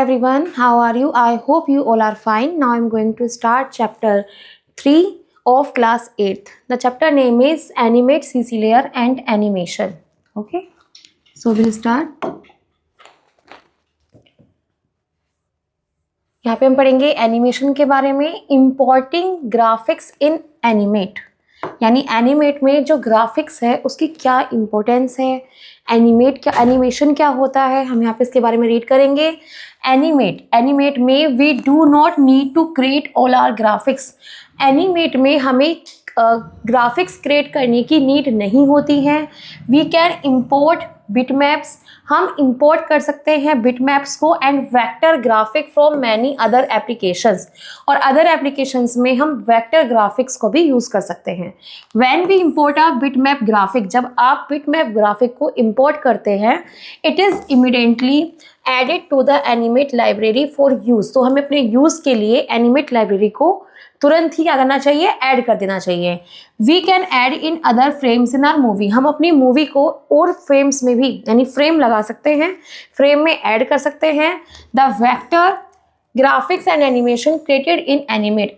everyone, how are you? I hope you all are fine. Now I'm going to start chapter 3 of class 8th. The chapter name is Animate CC Layer and Animation. Okay, so we'll start. यहाँ पे हम पढ़ेंगे animation के बारे में, importing graphics इन animate, यानी animate में जो ग्राफिक्स है उसकी क्या इम्पोर्टेंस है, एनिमेशन क्या होता है, हम यहाँ पे इसके बारे में रीड करेंगे। एनिमेट में we do not need to create all our graphics. Animate में हमें ग्राफिक्स क्रिएट करने की नीड नहीं होती है। वी कैन इम्पोर्ट बिटमैप्स, हम इंपोर्ट कर सकते हैं बिटमैप्स को, and vector graphic from many other applications, और अदर एप्लीकेशंस में हम वेक्टर ग्राफिक्स को भी यूज़ कर सकते हैं। When we import a bitmap graphic, जब आप बिटमैप ग्राफिक को इंपोर्ट करते हैं, it is immediately added to the Animate library for use. तो हमें अपने यूज़ के लिए एनिमेट लाइब्रेरी को तुरंत ही क्या करना चाहिए, ऐड कर देना चाहिए। We can add in other frames in our movie, हम अपनी मूवी को और फ्रेम्स में भी, यानी फ्रेम लगा सकते हैं, फ्रेम में ऐड कर सकते हैं। The vector graphics and animation created in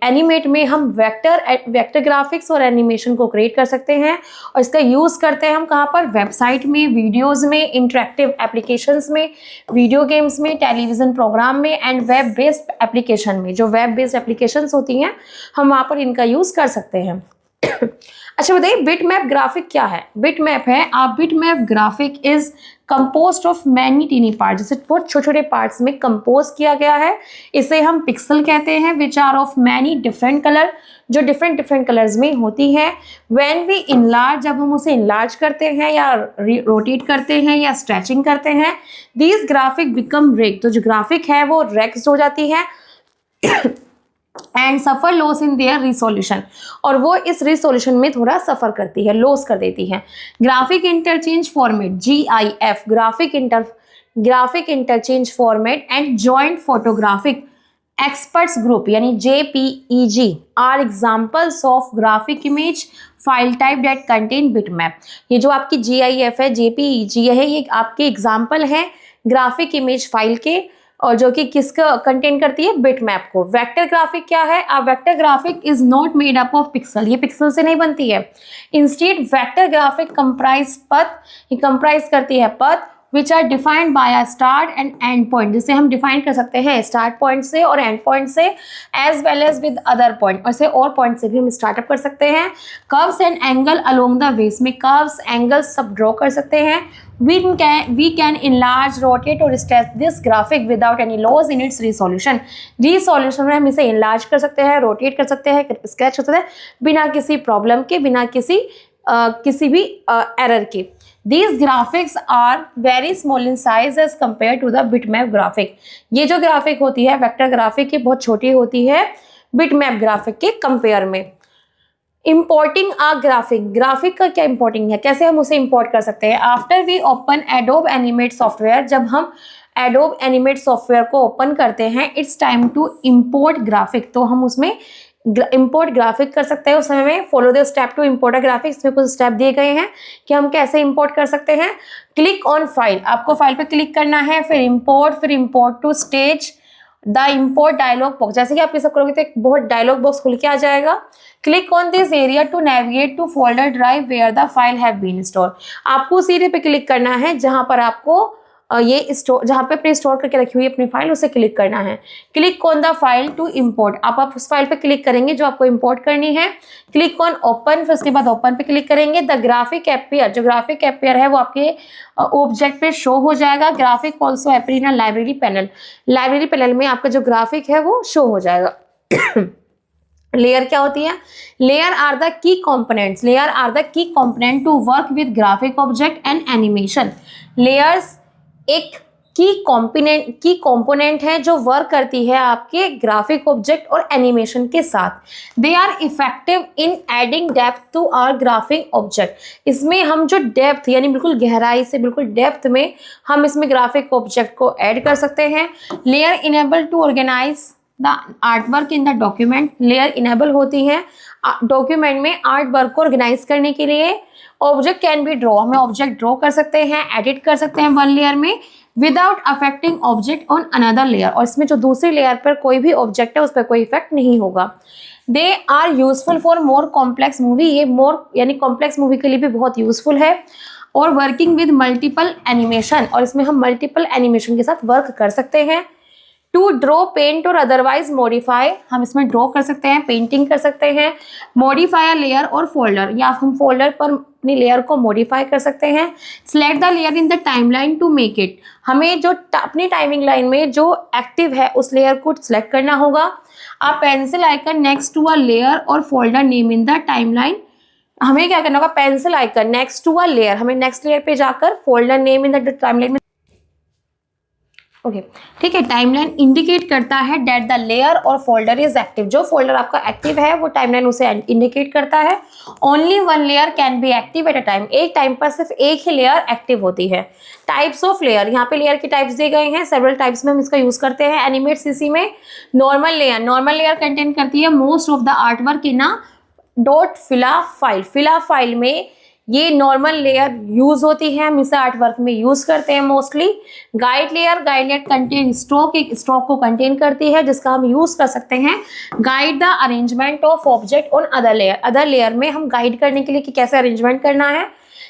animate में हम वेक्टर ग्राफिक्स और एनिमेशन को क्रिएट कर सकते हैं, और इसका यूज़ करते हैं हम कहाँ पर, वेबसाइट में, वीडियोज़ में, इंटरेक्टिव एप्लीकेशंस में, वीडियो गेम्स में, टेलीविज़न प्रोग्राम में, एंड वेब बेस्ड एप्लीकेशन में। जो वेब बेस्ड एप्लीकेशंस होती हैं हम वहाँ पर इनका यूज़ कर सकते हैं। अच्छा बताइए, बिटमैप ग्राफिक क्या है? बिटमैप है, bitmap graphic is composed of many tiny part, जैसे बहुत छोटे छोटे पार्ट्स में कंपोज किया गया है। इसे हम पिक्सल कहते हैं, which are of many different colour, जो डिफरेंट कलर्स में होती है। व्हेन वी इनलार्ज, जब हम उसे इनलार्ज करते हैं या रोटेट करते हैं या स्ट्रेचिंग करते हैं, दीज ग्राफिक बिकम रेग, तो जो ग्राफिक है वो रेक्स हो जाती है, and suffer loss in their resolution, और वो इस रिसोल्यूशन में थोड़ा सफ़र करती है, लॉस कर देती है। Graphic interchange format, GIF, graphic interchange format and joint photographic experts group, यानी JPEG are examples of graphic image file type that contain bitmap. ये जो आपकी GIF है, JPEG है, ये आपके एग्जाम्पल हैं ग्राफिक इमेज फाइल के, और जो कि किसका कंटेन करती है, बिटमैप को। वेक्टर ग्राफिक क्या है? A vector graphic is not made up of pixel, ये पिक्सल से नहीं बनती है। इंस्टेड वेक्टर ग्राफिक कंप्राइज पथ, ये कंप्राइज करती है path which are defined by a start and end point, जिसे हम डिफाइन कर सकते हैं स्टार्ट पॉइंट से और एंड पॉइंट से, as well as with other point, ऐसे और पॉइंट से भी हम स्टार्टअप कर सकते हैं। Curves and angle along the वेस, में कर्व्स एंगल्स सब ड्रॉ कर सकते हैं। We can enlarge, rotate और stretch this graphic without any loss in its resolution. Resolution में हम इसे enlarge कर सकते हैं, rotate कर सकते हैं, sketch कर सकते हैं, बिना किसी प्रॉब्लम के, बिना किसी भी एरर के। These graphics are very small in size as compared to the bitmap graphic. ये जो ग्राफिक होती है वेक्टर ग्राफिक, ये बहुत छोटी होती है बिटमैप ग्राफिक के कंपेयर में। इंपोर्टिंग अ ग्राफिक का क्या इंपोर्टिंग है, कैसे हम उसे इंपोर्ट कर सकते हैं? After we open Adobe Animate software, जब हम एडोब एनिमेट सॉफ्टवेयर को ओपन करते हैं, it's time to import graphic, तो हम उसमें इंपोर्ट ग्राफिक कर सकते हैं। उस समय में follow the step to import a graphic, इसमें कुछ स्टेप दिए गए हैं कि हम कैसे इंपोर्ट कर सकते हैं। क्लिक ऑन फाइल, आपको फाइल पे क्लिक करना है, फिर import to stage the import dialog box, जैसे कि आप ये सब करोगे तो एक बहुत डायलॉग बॉक्स खुल के आ जाएगा। Click on this area to navigate to folder drive where the file have been store, आपको उस एरिया पे क्लिक करना है जहां पर आपको ये स्टोर, जहाँ पे अपने स्टोर करके रखी हुई अपनी फाइल, उसे क्लिक करना है। Click on the file to import, आप उस फाइल पे क्लिक करेंगे जो आपको इंपोर्ट करनी है। क्लिक ऑन ओपन, फिर उसके बाद ओपन पे क्लिक करेंगे। द ग्राफिक एपियर, जो ग्राफिक एपियर है वो आपके ऑब्जेक्ट पे शो हो जाएगा। ग्राफिक ऑल्सो एपियर इन लाइब्रेरी पैनल, लाइब्रेरी पैनल में आपका जो ग्राफिक है वो शो हो जाएगा। लेयर क्या होती है? Layer are the key components, layer are the key component to work with graphic object and animation. Layers एक की कंपोनेंट है जो वर्क करती है आपके ग्राफिक ऑब्जेक्ट और एनिमेशन के साथ। They are effective in adding depth to our graphic object, इसमें हम जो डेप्थ, यानी बिल्कुल गहराई से बिल्कुल डेप्थ में हम इसमें ग्राफिक ऑब्जेक्ट को ऐड कर सकते हैं। Layer enable to organise the art work in the document, layer enable होती है डॉक्यूमेंट में आर्ट वर्क को ऑर्गेनाइज करने के लिए। ऑब्जेक्ट कैन बी ड्रॉ, हमें ऑब्जेक्ट ड्रॉ कर सकते हैं, एडिट कर सकते हैं वन लेयर में, without affecting object on another layer, और इसमें जो दूसरी लेयर पर कोई भी ऑब्जेक्ट है उस पर कोई इफेक्ट नहीं होगा। They are useful for more complex movie, ये मोर यानी कॉम्प्लेक्स मूवी के लिए भी बहुत यूजफुल है। और वर्किंग विद मल्टीपल एनिमेशन, और इसमें हम मल्टीपल एनिमेशन के साथ वर्क कर सकते हैं। टू ड्रॉ, पेंट और अदरवाइज मॉडिफाई, हम इसमें ड्रॉ कर सकते हैं, पेंटिंग कर सकते हैं। मॉडिफाई अ लेयर और फोल्डर, या हम फोल्डर पर अपनी लेयर को मॉडिफाई कर सकते हैं। Select the layer in the timeline to make it, हमें जो अपनी टाइमिंग लाइन में जो एक्टिव है उस लेयर को सिलेक्ट करना होगा। A pencil icon next to a layer और folder name in the timeline, हमें क्या करना होगा, pencil icon next to a layer, हमें नेक्स्ट लेयर पे जाकर folder name in the timeline में, ओके ठीक है, टाइमलाइन इंडिकेट करता है डेट द लेयर और फोल्डर इज एक्टिव, जो फोल्डर आपका एक्टिव है वो टाइमलाइन उसे इंडिकेट करता है। Only one layer can be active eight a time, एक टाइम पर सिर्फ एक ही लेयर एक्टिव होती है। टाइप्स ऑफ लेयर, यहाँ पे लेयर के टाइप्स दिए गए हैं, सेवरल टाइप्स में हम इसका यूज करते हैं। एनिमेट सीसी में normal layer, normal layer contain करती है most of the artwork in a dot FLA file, FLA file में ये नॉर्मल लेयर यूज होती है, हम इसे आर्ट वर्क में यूज करते हैं mostly. Guide layer, guide layer contain stroke, एक स्ट्रोक को कंटेन करती है जिसका हम यूज कर सकते हैं। Guide the arrangement of object on other layer, other layer में हम गाइड करने के लिए कि कैसे अरेंजमेंट करना है।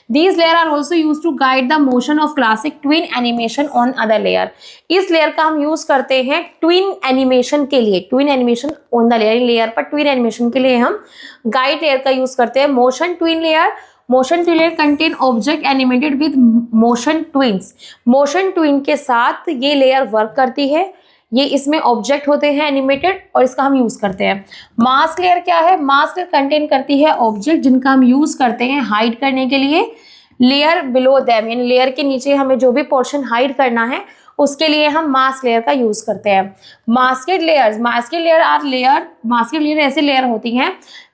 These layer are also used to guide the motion of classic twin animation on other layer, इस लेयर का हम यूज करते हैं ट्विन एनिमेशन के लिए, twin animation on the layer, layer पर ट्विन एनिमेशन के लिए हम गाइड लेयर का यूज करते हैं। Motion twin layer, motion twin layer contain object animated with motion twins, motion twin के साथ ये लेयर वर्क करती है, ये इसमें ऑब्जेक्ट होते हैं एनिमेटेड और इसका हम यूज करते हैं। मास्क लेयर क्या है, मास्क लेयर कंटेन करती है ऑब्जेक्ट जिनका हम यूज करते हैं हाइड करने के लिए। लेयर बिलो देम, यानी लेयर के नीचे हमें जो भी पोर्शन हाइड करना है उसके लिए हम मास्क लेयर का यूज करते हैं। Masked layers, masked layer are layer, masked layer ऐसी लेयर होती हैं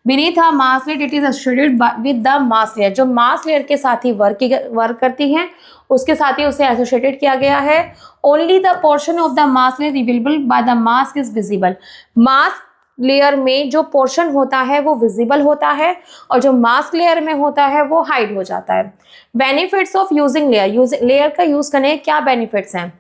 beneath a mask layer it is associated with the mask layer, जो मास्क लेयर के साथ ही वर्क करती हैं उसके साथ ही उसे एसोसिएटेड किया गया है। Only the portion of the mask layer revealable by the mask is visible, mask layer में जो पोर्शन होता है वो विजिबल होता है और जो मास्क लेयर में होता है वो हाइड हो जाता है। Benefits of using layer, layer का यूज करने के क्या बेनिफिट्स हैं।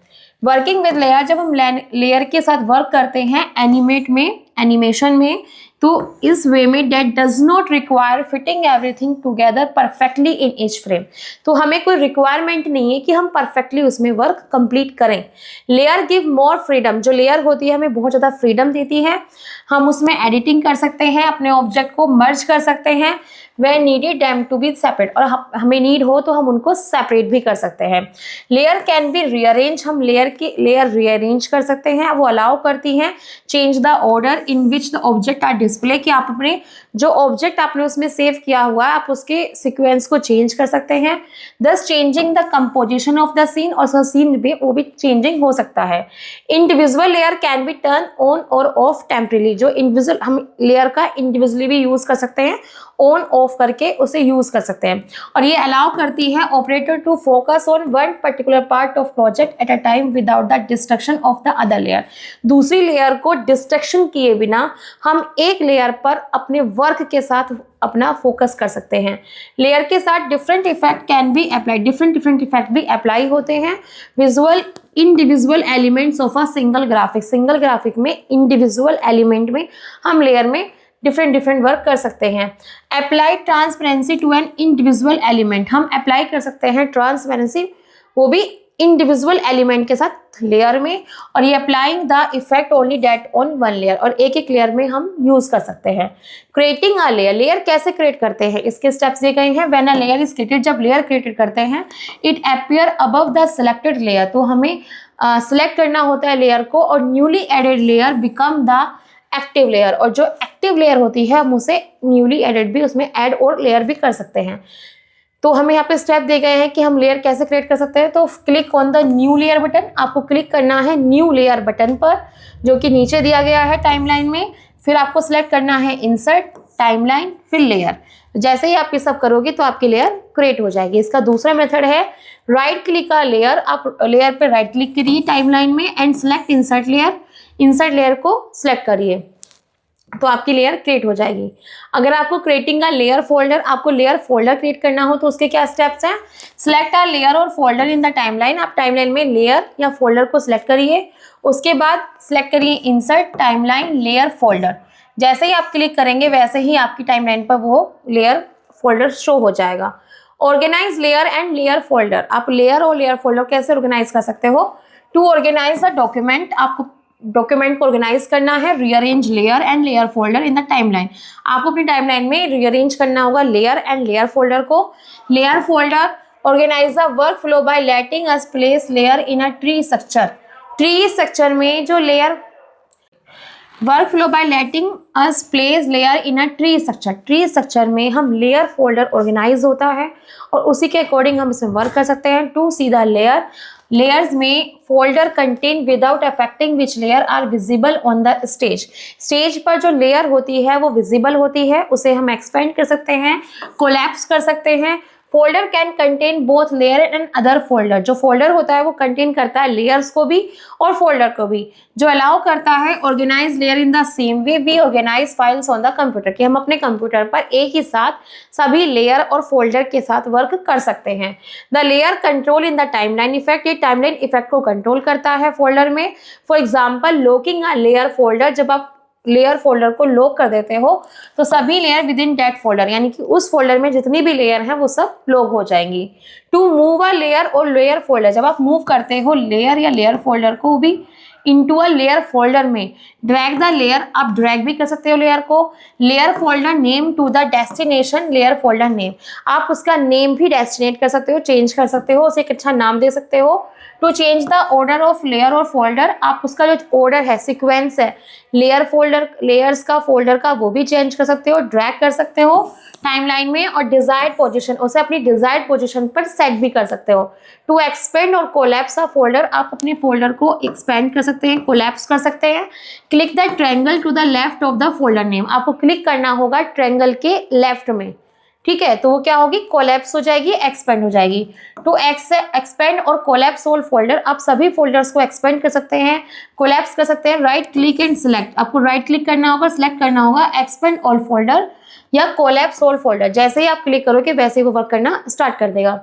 वर्किंग विद लेयर, जब हम लेयर के साथ वर्क करते हैं एनिमेट में, एनिमेशन में, तो इस वे में date does not require fitting everything together perfectly in each frame, तो हमें कोई रिक्वायरमेंट नहीं है कि हम परफेक्टली उसमें वर्क कंप्लीट करें। लेयर गिव मोर फ्रीडम, जो लेयर होती है हमें बहुत ज़्यादा फ्रीडम देती है, हम उसमें एडिटिंग कर सकते हैं, अपने ऑब्जेक्ट को मर्ज कर सकते हैं, we needed them to be separate, और हमें नीड हो तो हम उनको सेपरेट भी कर सकते हैं। लेयर कैन बी रीअरेंज, हम लेयर रीअरेंज कर सकते हैं, वो अलाउ करती हैं change the order in which the object are display, कि आप अपने जो ऑब्जेक्ट आपने उसमें सेव किया हुआ है आप उसके सीक्वेंस को चेंज कर सकते हैं। Thus changing the composition of the scene, और सीन भी वो भी चेंजिंग हो सकता है। Individual layer can be turn on और ऑफ टेम्परेली, जो इंडिविजुअल हम लेयर का इंडिविजुअली भी यूज कर सकते हैं, ऑन ऑफ करके उसे यूज कर सकते हैं, और ये अलाउ करती है operator to focus on one particular part of project at a time without the destruction of the other layer, दूसरी लेयर को डिस्ट्रक्शन किए बिना हम एक लेयर पर अपने वर्क के साथ अपना फोकस कर सकते हैं। लेयर के साथ different effect can be apply, different effect भी अप्लाई होते हैं। Visual individual elements of a single graphic, single graphic में इंडिविजुअल एलिमेंट में हम लेयर में डिफरेंट वर्क कर सकते हैं। Apply transparency to an individual element, हम अप्लाई कर सकते हैं ट्रांसपेरेंसी वो भी इंडिविजुअल एलिमेंट के साथ लेयर में, और ये applying the effect only that on one layer, और एक एक लेयर में हम यूज कर सकते हैं। क्रिएटिंग अ लेयर, लेयर कैसे क्रिएट करते हैं इसके स्टेप्स दिए गए हैं। When a layer is created, जब लेयर क्रिएटेड करते हैं, it appear above the selected layer, तो हमें सिलेक्ट करना होता है लेयर को, और newly added layer become the active layer, और जो एक्टिव लेयर होती है हम उसे न्यूली एडेड भी उसमें ऐड और लेयर भी कर सकते हैं। तो हमें यहाँ पे स्टेप दिए गए हैं कि हम लेयर कैसे क्रिएट कर सकते हैं। तो click on the new layer button, आपको क्लिक करना है न्यू लेयर बटन पर जो कि नीचे दिया गया है टाइमलाइन में, फिर आपको सिलेक्ट करना है इंसर्ट, टाइमलाइन, फिर लेयर। जैसे ही आप ये सब करोगे तो आपकी लेयर क्रिएट हो जाएगी। इसका दूसरा मेथड है राइट क्लिक का लेयर, आप लेयर पे राइट क्लिक करिए टाइमलाइन में and select insert layer, insert layer को सिलेक्ट करिए। तो आपकी लेयर क्रिएट हो जाएगी। अगर आपको क्रिएटिंग का लेयर फोल्डर, आपको लेयर फोल्डर क्रिएट करना हो तो उसके क्या स्टेप्स हैं? सिलेक्ट अ लेयर और फोल्डर इन द टाइमलाइन। आप टाइमलाइन में लेयर या फोल्डर को सिलेक्ट करिए, उसके बाद सिलेक्ट करिए इंसर्ट टाइमलाइन लेयर फोल्डर। जैसे ही आप क्लिक करेंगे वैसे ही आपकी टाइमलाइन पर वो लेयर फोल्डर शो हो जाएगा। Organise layer and layer folder. आप लेयर और लेयर फोल्डर कैसे ऑर्गेनाइज कर सकते हो? टू ऑर्गेनाइज द डॉक्यूमेंट, आपको डॉक्यूमेंट को ऑर्गेनाइज करना है। Rearrange layer and layer folder in the timeline. आपको अपनी टाइमलाइन में रीअरेंज करना होगा लेयर एंड लेयर फोल्डर को। Layer folder organise the work flow by letting us place layer in a tree structure. Tree structure में जो layer work flow by letting us place layer in a tree structure. Tree structure में हम layer folder organise होता है और उसी के according हम इसमें वर्क कर सकते हैं। To see the layer, layers में folder contain without affecting which layer are visible on the stage. Stage पर जो लेयर होती है वो विजिबल होती है, उसे हम एक्सपेंड कर सकते हैं, कोलैप्स कर सकते हैं। Folder can contain both layer and other folder. जो फोल्डर होता है वो कंटेन करता है लेयर्स को भी और फोल्डर को भी, जो अलाउ करता है organise layer in the same way we organise files on the computer, कि हम अपने कंप्यूटर पर एक ही साथ सभी लेयर और फोल्डर के साथ वर्क कर सकते हैं। The layer control in the timeline effect, ये टाइमलाइन इफेक्ट को कंट्रोल करता है फोल्डर में। For example locking a layer folder, जब आप लेयर फोल्डर को लॉक कर देते हो तो सभी layer with in that folder, यानी कि उस फोल्डर में जितनी भी लेयर हैं वो सब लॉक हो जाएंगी। टू मूव अ लेयर और लेयर फोल्डर, जब आप मूव करते हो लेयर या लेयर फोल्डर को भी इनटू अ लेयर फोल्डर में, ड्रैग द लेयर, आप ड्रैग भी कर सकते हो लेयर को। Layer folder name to the destination layer folder name, आप उसका नेम भी डेस्टिनेट कर सकते हो, चेंज कर सकते हो, उसे एक अच्छा नाम दे सकते हो। To change the order of layer और फोल्डर, आप उसका जो ऑर्डर है, सीक्वेंस है लेयर फोल्डर, लेयर्स का, फोल्डर का, वो भी चेंज कर सकते हो, ड्रैग कर सकते हो टाइमलाइन में। और डिजायर्ड पोजीशन, उसे अपनी डिजायर्ड पोजीशन पर सेट भी कर सकते हो। टू एक्सपेंड और कोलैप्स अ फोल्डर, आप अपने फोल्डर को एक्सपेंड कर सकते हैं, कोलैप्स कर सकते हैं। Click the triangle to the left of the folder name, आपको क्लिक करना होगा ट्रायंगल के लेफ्ट में, ठीक है, तो वो क्या होगी? कोलैप्स हो जाएगी, एक्सपेंड हो जाएगी। टू एक्सपेंड और कोलैप्स ऑल फोल्डर, आप सभी फोल्डर्स को एक्सपेंड कर सकते हैं, कोलैप्स कर सकते हैं। राइट क्लिक एंड सिलेक्ट, आपको राइट क्लिक करना होगा, सिलेक्ट करना होगा एक्सपेंड ऑल फोल्डर या कोलैप्स ऑल फोल्डर। जैसे ही आप क्लिक करोगे वैसे ही वो वर्क करना स्टार्ट कर देगा।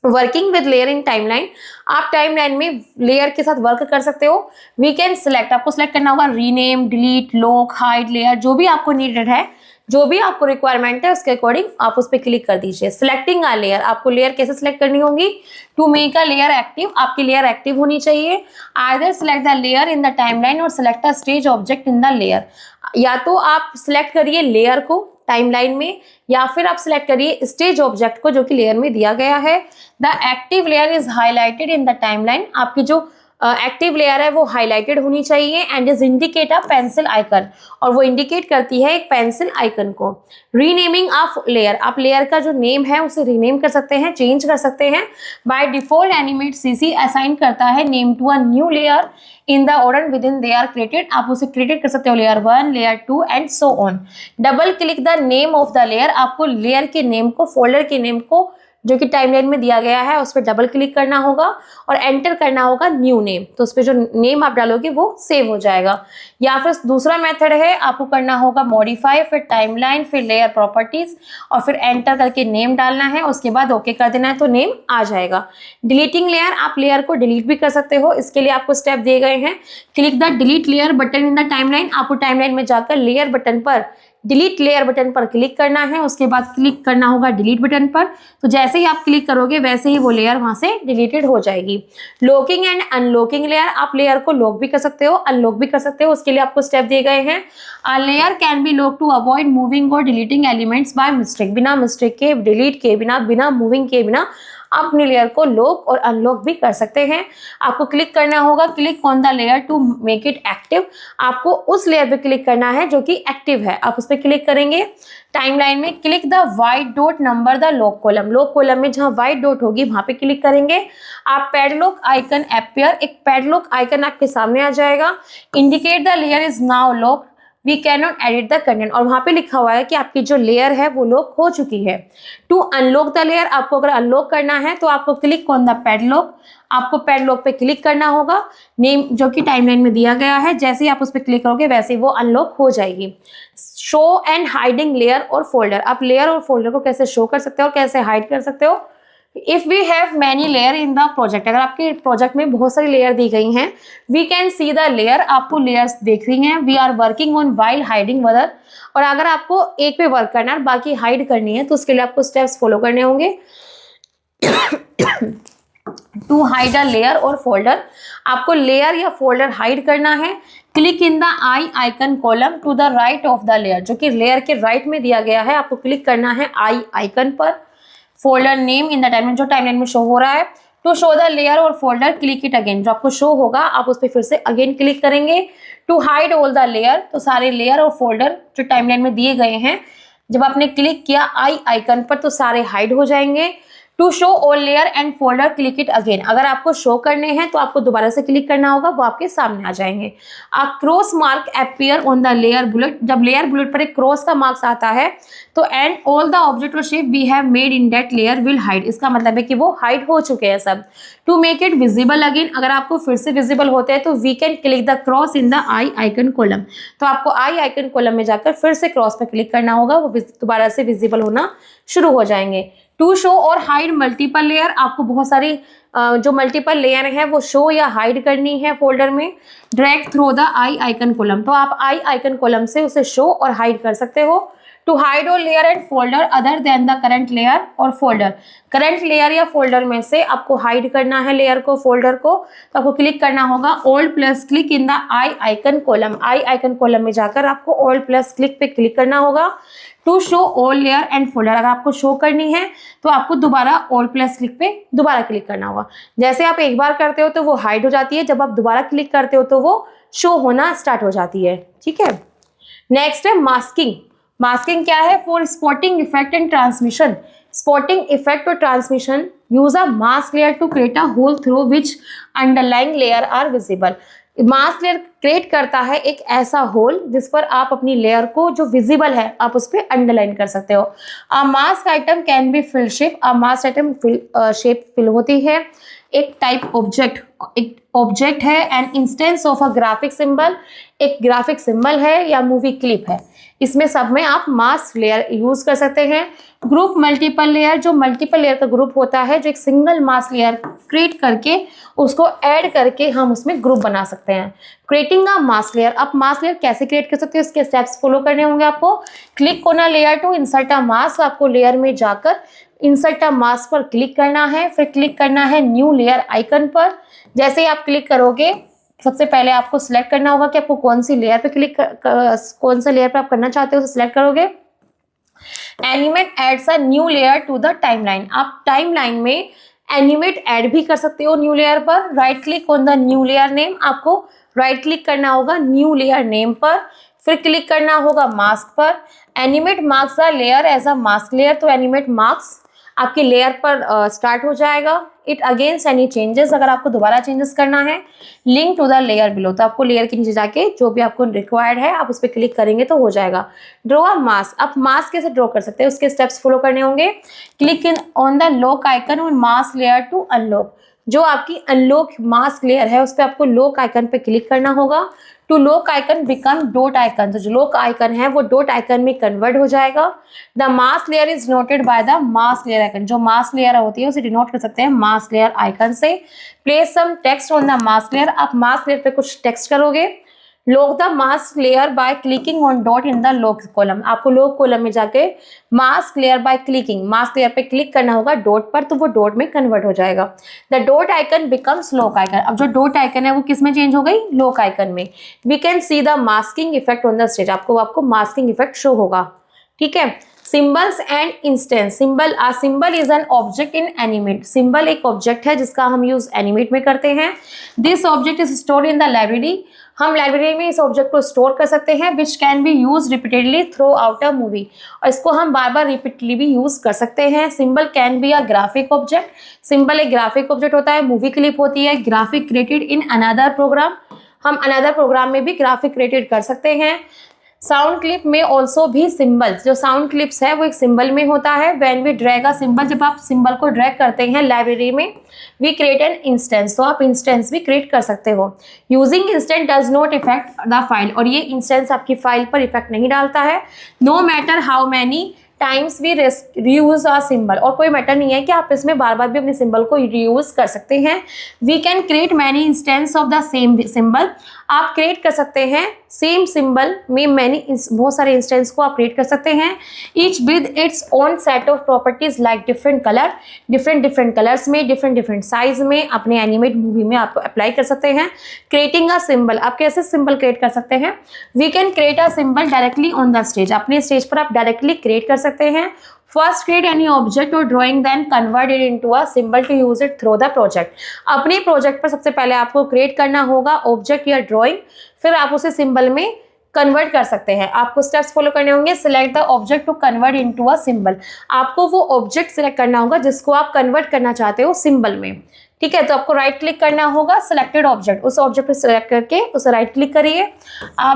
Working with layer in timeline, आप टाइमलाइन में लेयर के साथ वर्क कर सकते हो। वी कैन सिलेक्ट, आपको सिलेक्ट करना होगा rename, delete, lock, hide layer, जो भी आपको नीडेड है, जो भी आपको रिक्वायरमेंट है उसके अकॉर्डिंग आप उस पर क्लिक कर दीजिए। सिलेक्टिंग अ लेयर, आपको लेयर कैसे सिलेक्ट करनी होगी? To make a layer active, आपकी लेयर एक्टिव होनी चाहिए। Either select the layer in the timeline or select a stage object in the layer, या तो आप सिलेक्ट करिए लेयर को टाइमलाइन में या फिर आप सिलेक्ट करिए स्टेज ऑब्जेक्ट को जो कि लेयर में दिया गया है। The active layer is highlighted in the timeline, आपकी जो एक्टिव लेयर है वो हाईलाइटेड होनी चाहिए। And is indicate a pencil icon, और वो इंडिकेट करती है एक पेंसिल आइकन को। रीनेमिंग ऑफ लेयर, आप लेयर का जो नेम है उसे रीनेम कर सकते हैं, चेंज कर सकते हैं। By default Animate CC assign करता है name to a new layer in the order with in they are created, आप उसे क्रिएट कर सकते हो, layer 1, layer 2 and so on. Double click the name of the layer, आपको layer के name को, फोल्डर के नेम को जो कि टाइमलाइन में दिया गया है उस पर डबल क्लिक करना होगा और एंटर करना होगा न्यू नेम, तो उस पर जो नेम आप डालोगे वो सेव हो जाएगा। या फिर दूसरा मेथड है, आपको करना होगा मॉडिफाई, फिर टाइमलाइन, फिर लेयर प्रॉपर्टीज और फिर एंटर करके नेम डालना है, उसके बाद ओके कर देना है तो नेम आ जाएगा। डिलीटिंग लेयर, आप लेयर को डिलीट भी कर सकते हो, इसके लिए आपको स्टेप दिए गए हैं। Click the delete layer button in the timeline, आपको टाइमलाइन में जाकर लेयर बटन पर, डिलीट लेयर बटन पर क्लिक करना है, उसके बाद क्लिक करना होगा डिलीट बटन पर। तो जैसे ही आप क्लिक करोगे वैसे ही वो लेयर वहां से डिलीटेड हो जाएगी। लॉकिंग एंड अनलॉकिंग लेयर, आप लेयर को लॉक भी कर सकते हो, अनलॉक भी कर सकते हो, उसके लिए आपको स्टेप दिए गए हैं। A layer can be lock to avoid moving or deleting elements by mistake, बिना मिस्टेक के, डिलीट के बिना, बिना मूविंग के बिना आप अपनी लेयर को लॉक और अनलॉक भी कर सकते हैं। आपको क्लिक करना होगा, click on the layer to make it active, आपको उस लेयर पे क्लिक करना है जो कि एक्टिव है, आप उस पर क्लिक करेंगे। टाइमलाइन में click the white dot number the lock column, lock column में जहां व्हाइट डॉट होगी वहां पे क्लिक करेंगे। आप पैडलॉक आइकन अपीयर, एक पैडलॉक आइकन आपके सामने आ जाएगा। Indicate the layer is now lock, we can not edit the content, और वहाँ पे लिखा हुआ है कि आपकी जो लेयर है वो लॉक हो चुकी है। टू अनलॉक द लेयर, आपको अगर अनलॉक करना है तो आपको क्लिक ऑन द पैडलॉक, आपको पैडलॉक पे क्लिक करना होगा, नेम जो कि टाइमलाइन में दिया गया है, जैसे ही आप उस पर क्लिक करोगे वैसे ही वो अनलॉक हो जाएगी। शो एंड हाइडिंग लेयर और फोल्डर, आप लेयर और फोल्डर को कैसे शो कर सकते हो और कैसे हाइड कर सकते हो। If we have many layer in the project, अगर आपके प्रोजेक्ट में बहुत सारी लेयर दी गई हैं, we can see the layer, आपको लेयर्स देख रही हैं। We are working on while hiding other, और अगर आपको एक पे वर्क करना है बाकी हाइड करनी है तो उसके लिए आपको स्टेप्स फॉलो करने होंगे। टू हाइड अ लेयर और फोल्डर, आपको लेयर या फोल्डर हाइड करना है। Click in the eye icon column to the right of the layer, जो कि लेयर के राइट में दिया गया है, आपको क्लिक करना है आई आइकन पर। Folder name in the timeline, जो टाइमलाइन में शो हो रहा है। टू शो द लेयर और फोल्डर क्लिक इट अगेन, जो आपको शो होगा आप उस पर फिर से अगेन क्लिक करेंगे। To hide all the layer, तो सारे लेयर और फोल्डर जो टाइमलाइन में दिए गए हैं जब आपने क्लिक किया आई आइकन पर तो सारे हाइड हो जाएंगे। To show all layer and folder click it again, अगर आपको शो करने हैं तो आपको दोबारा से क्लिक करना होगा, वो आपके सामने आ जाएंगे। A cross mark appear on the layer bullet, जब लेयर बुलेट पर एक क्रॉस का मार्क्स आता है तो and all the object or shape we have made in that layer will hide, इसका मतलब है कि वो हाइड हो चुके हैं सब। To make it visible again, अगर आपको फिर से विजिबल होते हैं तो we can click the cross in the eye icon column, तो आपको आई आइकन कॉलम में जाकर फिर से क्रॉस पर क्लिक करना होगा, वो दोबारा से विजिबल होना शुरू हो जाएंगे। टू शो और हाइड मल्टीपल लेयर, आपको बहुत सारी जो मल्टीपल लेयर है वो शो या हाइड करनी है फोल्डर में। Drag through the eye icon column, तो आप आई आइकन कॉलम से उसे शो और हाइड कर सकते हो। टू हाइड और layer and folder other than the current layer और फोल्डर, करंट लेयर या फोल्डर में से आपको हाइड करना है लेयर को, फोल्डर को, तो आपको क्लिक करना होगा alt plus click in the eye icon column, eye icon column में जाकर आपको ऑल्ट प्लस क्लिक पे क्लिक करना होगा। To show all layer and folder, अगर आपको शो करनी है तो आपको दोबारा ऑल प्लस क्लिक पे दोबारा क्लिक करना होगा। जैसे आप एक बार करते हो तो वो हाइड हो जाती है, जब आप दोबारा क्लिक करते हो तो वो शो होना स्टार्ट हो जाती है। ठीक है, नेक्स्ट है मास्किंग। मास्किंग क्या है? For spotting effect and transmission, spotting effect और transmission use a mask layer to create a hole through which underlying layer are visible. Mask layer create करता है एक ऐसा होल जिस पर आप अपनी लेयर को जो विजिबल है आप उस पर अंडरलाइन कर सकते हो। A mask item can be fill shape, a mask item shape fill होती है। एक टाइप ऑब्जेक्ट, एक ऑब्जेक्ट है, an instance of a graphic symbol, एक ग्राफिक सिंबल है या मूवी क्लिप है, इसमें सब में आप मास्क लेयर यूज कर सकते हैं। ग्रुप मल्टीपल लेयर, जो मल्टीपल लेयर का ग्रुप होता है जो एक सिंगल मास्क लेयर क्रिएट करके उसको ऐड करके हम उसमें ग्रुप बना सकते हैं। क्रिएटिंग अ मास्क लेयर, आप मास्क लेयर कैसे क्रिएट कर सकते हो इसके स्टेप्स फॉलो करने होंगे आपको। Click on a layer to insert a mask, आपको लेयर में जाकर इंसर्ट अ मास्क पर क्लिक करना है, फिर क्लिक करना है न्यू लेयर आइकन पर। जैसे ही आप क्लिक करोगे सबसे पहले आपको सिलेक्ट करना होगा कि आपको कौन सी लेयर पे कौन सा लेयर पे आप करना चाहते हो, उसे सिलेक्ट करोगे। Animate adds a new layer to the timeline, आप टाइमलाइन में एनिमेट ऐड भी कर सकते हो न्यू लेयर पर। Right click on the new layer name, आपको राइट क्लिक करना होगा न्यू लेयर नेम पर, फिर क्लिक करना होगा मास्क पर। Animate marks the layer as a mask layer, तो एनिमेट मार्क्स आपकी लेयर पर स्टार्ट हो जाएगा। इट अगेंस्ट एनी चेंजेस, अगर आपको दोबारा चेंजेस करना है। Link to the layer below, तो आपको लेयर के नीचे जाके जो भी आपको रिक्वायर्ड है आप उस पर क्लिक करेंगे तो हो जाएगा। ड्रॉ अ मास्क, आप मास्क कैसे ड्रॉ कर सकते हैं उसके स्टेप्स फॉलो करने होंगे। Click in on the lock icon on mask layer to unlock, जो आपकी अनलॉक मास्क लेयर है उस पर आपको लॉक आइकन पे क्लिक करना होगा। To lock icon become dot icon, तो जो लॉक आइकन है वो डॉट आइकन में कन्वर्ट हो जाएगा। The mask layer is denoted by the mask layer icon, जो मास्क लेयर होती है उसे डिनोट कर सकते हैं मास्क लेयर आइकन से। Place some text on the mask layer, आप मास्क लेयर पे कुछ टेक्स्ट करोगे। Lock the mask layer by clicking on dot in the lock column, आपको लॉक कॉलम में जाके mask layer by clicking, mask layer पे click करना होगा डॉट पर, तो वो डॉट में कन्वर्ट हो जाएगा। The dot icon becomes lock icon, अब जो डॉट आइकन है वो किस में चेंज हो गई? लॉक आइकन में। We can see the masking effect on the stage, आपको मास्किंग इफेक्ट शो होगा। ठीक है, symbols and instance. Symbol is an object in Animate, symbol एक ऑब्जेक्ट है जिसका हम यूज एनिमेट में करते हैं। This object is stored in the library, हम लाइब्रेरी में इस ऑब्जेक्ट को स्टोर कर सकते हैं। Which can be use repeatedly throughout a movie, और इसको हम बार बार रिपीटली भी यूज कर सकते हैं। Symbol can be a graphic object, symbol एक ग्राफिक ऑब्जेक्ट होता है। मूवी क्लिप होती है graphic created in another program, हम अनदर प्रोग्राम में भी ग्राफिक क्रिएटेड कर सकते हैं। साउंड क्लिप में ऑल्सो भी सिंबल, जो साउंड क्लिप्स है वो एक सिंबल में होता है। When we drag a symbol, जब आप सिंबल को ड्रैग करते हैं लाइब्रेरी में, वी क्रिएट एन इंस्टेंस, तो आप इंस्टेंस भी क्रिएट कर सकते हो। Using instance does not effect the file, और ये इंस्टेंस आपकी फाइल पर इफेक्ट नहीं डालता है। No matter how many times we reuse a symbol, और कोई मैटर नहीं है कि आप इसमें बार बार भी अपने सिंबल को रीयूज कर सकते हैं। We can create many instance of the same symbol, आप क्रिएट कर सकते हैं सेम सिंबल में मैनी बहुत सारे इंस्टेंस को आप क्रिएट कर सकते हैं। Each with its own set of properties like different colour, different colours में, डिफरेंट साइज में अपने एनिमेट मूवी में आप अप्लाई कर सकते हैं। क्रिएटिंग अ सिंबल, आप कैसे सिंबल क्रिएट कर सकते हैं? We can create a symbol directly on the stage, अपने स्टेज पर आप डायरेक्टली क्रिएट कर सकते हैं। First create any object or drawing, then convert it into a symbol to use it through the project. अपने प्रोजेक्ट पर सबसे पहले आपको क्रिएट करना होगा ऑब्जेक्ट या ड्राइंग, फिर आप उसे सिंबल में कन्वर्ट कर सकते हैं। आपको स्टेप्स फॉलो करने होंगे। Select the object to convert into a symbol, आपको वो ऑब्जेक्ट सिलेक्ट करना होगा जिसको आप कन्वर्ट करना चाहते हो सिंबल में। ठीक है, तो आपको राइट क्लिक करना होगा सिलेक्टेड ऑब्जेक्ट, उस ऑब्जेक्ट पर सिलेक्ट करके उसे राइट क्लिक करिए।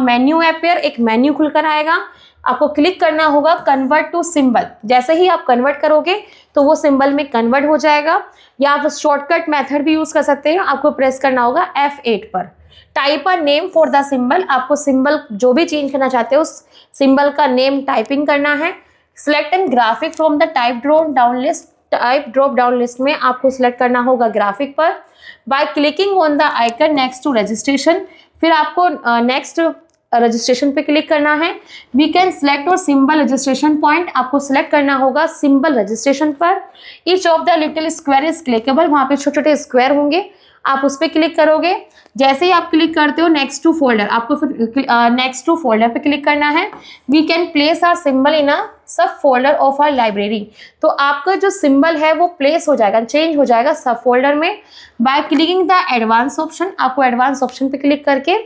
मेन्यू अपेयर, एक मेन्यू खुलकर आएगा, आपको क्लिक करना होगा कन्वर्ट टू सिंबल। जैसे ही आप कन्वर्ट करोगे तो वो सिंबल में कन्वर्ट हो जाएगा। या आप शॉर्टकट मेथड भी यूज कर सकते हैं, आपको प्रेस करना होगा F8 पर। Type a name for the symbol, आपको सिंबल जो भी चेंज करना चाहते हो उस सिंबल का नेम टाइपिंग करना है। Select an graphic from the type drop down list में आपको सिलेक्ट करना होगा ग्राफिक पर। By clicking on the icon next to registration, फिर आपको नेक्स्ट रजिस्ट्रेशन पे क्लिक करना है। We can select our symbol registration point, आपको सिलेक्ट करना होगा सिंबल रजिस्ट्रेशन पर। Each of the little square is clickable, वहाँ पे छोटे छोटे स्क्वायर होंगे, आप उस पर क्लिक करोगे। जैसे ही आप क्लिक करते हो नेक्स्ट टू फोल्डर, आपको फिर नेक्स्ट टू फोल्डर पे क्लिक करना है। We can place our symbol in a sub folder of are library, तो आपका जो सिंबल है वो प्लेस हो जाएगा, चेंज हो जाएगा सब फोल्डर में। By clicking the advance option, आपको एडवांस ऑप्शन पे क्लिक करके